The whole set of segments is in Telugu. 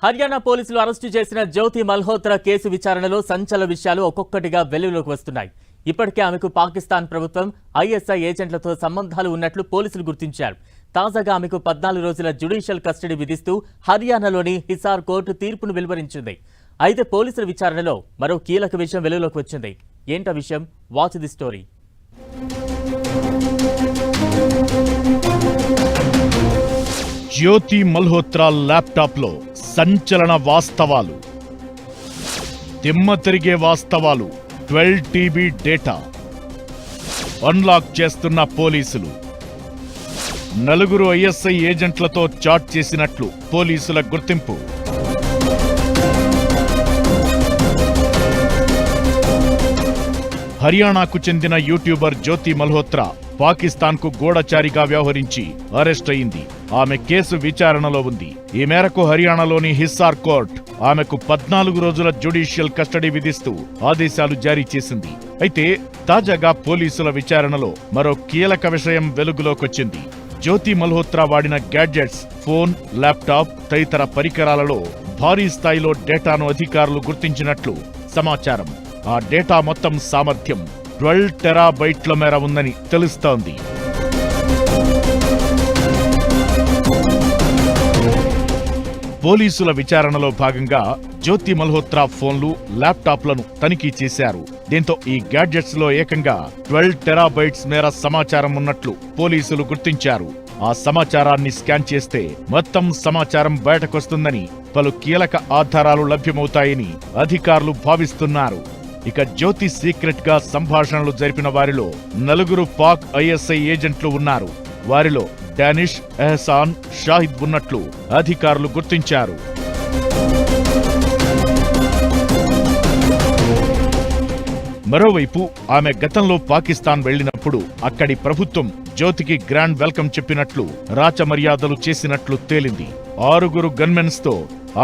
హర్యానా పోలీసులు అరెస్టు చేసిన జ్యోతి మల్హోత్రా కేసు విచారణలో సంచలన విషయాలు ఒక్కొక్కటిగా వెలుగులోకి వస్తున్నాయి. ఇప్పటికే ఆమెకు పాకిస్తాన్ ప్రభుత్వం ఐఎస్ఐ ఏజెంట్లతో సంబంధాలు ఉన్నట్లు పోలీసులు గుర్తించారు. తాజాగా ఆమెకు 14 రోజుల జ్యుడిషియల్ కస్టడీ విధిస్తూ హర్యానాలోని హిసార్ కోర్టు తీర్పును వెలువరించింది. అయితే పోలీసుల విచారణలో మరో కీలక విషయం వెలుగులోకి వచ్చింది. ఏంటా విషయం? Watch the story. Jyoti Malhotra ల్యాప్టాప్లో సంచలన వాస్తవాలు, దిమ్మ తిరిగే వాస్తవాలు. 12 TB డేటా అన్లాక్ చేస్తున్న పోలీసులు. 4 ఐఎస్ఐ ఏజెంట్లతో చాట్ చేసినట్లు పోలీసుల గుర్తింపు. హర్యానాకు చెందిన యూట్యూబర్ జ్యోతి మల్హోత్రా పాకిస్తాన్కు గూఢచారిగా వ్యవహరించి అరెస్ట్ అయింది. ఆమె కేసు విచారణలో ఉంది. ఈ మేరకు హర్యానాలోని హిస్సార్ కోర్ట్ ఆమెకు 14 రోజుల జ్యుడిషియల్ కస్టడీ విధిస్తూ ఆదేశాలు జారీ చేసింది. అయితే తాజాగా పోలీసుల విచారణలో మరో కీలక విషయం వెలుగులోకొచ్చింది. జ్యోతి మల్హోత్రా వాడిన గ్యాడ్జెట్స్, ఫోన్, ల్యాప్టాప్ తదితర పరికరాలలో భారీ స్థాయిలో డేటాను అధికారులు గుర్తించినట్లు సమాచారం. ఆ డేటా మొత్తం సామర్థ్యం 12 టెరాబైట్ల మేర ఉందని తెలుస్తోంది. పోలీసుల విచారణలో భాగంగా జ్యోతి మల్హోత్రా ఫోన్లు, ల్యాప్టాప్లను తనిఖీ చేశారు. దీంతో ఈ గ్యాడ్జెట్స్ లో ఏకంగా 12 టెరాబైట్స్ మేర సమాచారం ఉన్నట్లు పోలీసులు గుర్తించారు. ఆ సమాచారాన్ని స్కాన్ చేస్తే మొత్తం సమాచారం బయటకొస్తుందని, పలు కీలక ఆధారాలు లభ్యమవుతాయని అధికారులు భావిస్తున్నారు. ఇక జ్యోతి సీక్రెట్ గా సంభాషణలు జరిపిన వారిలో 4 పాక్ ఐఎస్ఐ ఏజెంట్లు ఉన్నారు. వారిలో డానిష్, ఎహసాన్, షాహిద్ ఉన్నట్లు అధికారులు గుర్తించారు. మరోవైపు ఆమె గతంలో పాకిస్తాన్ వెళ్లినప్పుడు అక్కడి ప్రభుత్వం జ్యోతికి గ్రాండ్ వెల్కమ్ చెప్పినట్లు, రాచమర్యాదలు చేసినట్లు తేలింది. 6 గన్మెన్స్ తో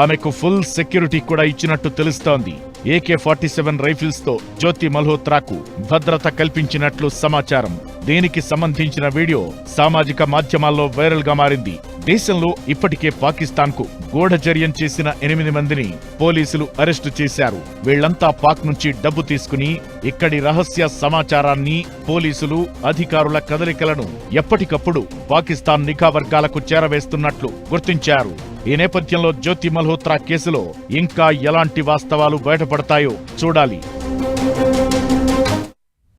ఆమెకు ఫుల్ సెక్యూరిటీ కూడా ఇచ్చినట్టు తెలుస్తోంది. AK-47 రైఫిల్స్ తో జ్యోతి మల్హోత్రాకు భద్రత కల్పించినట్లు సమాచారం. దీనికి సంబంధించిన వీడియో సామాజిక మాధ్యమాల్లో వైరల్ గా మారింది. దేశంలో ఇప్పటికే పాకిస్తాన్ కు గూఢచర్యం చేసిన 8 మందిని పోలీసులు అరెస్టు చేశారు. వీళ్లంతా పాక్ నుంచి డబ్బు తీసుకుని ఇక్కడి రహస్య సమాచారాన్ని, పోలీసులు, అధికారుల కదలికలను ఎప్పటికప్పుడు పాకిస్తాన్ నిఘా వర్గాలకు చేరవేస్తున్నట్లు గుర్తించారు. ఈ నేపథ్యంలో జ్యోతి మల్హోత్రా కేసులో ఇంకా ఎలాంటి వాస్తవాలు బయటపడతాయో చూడాలి.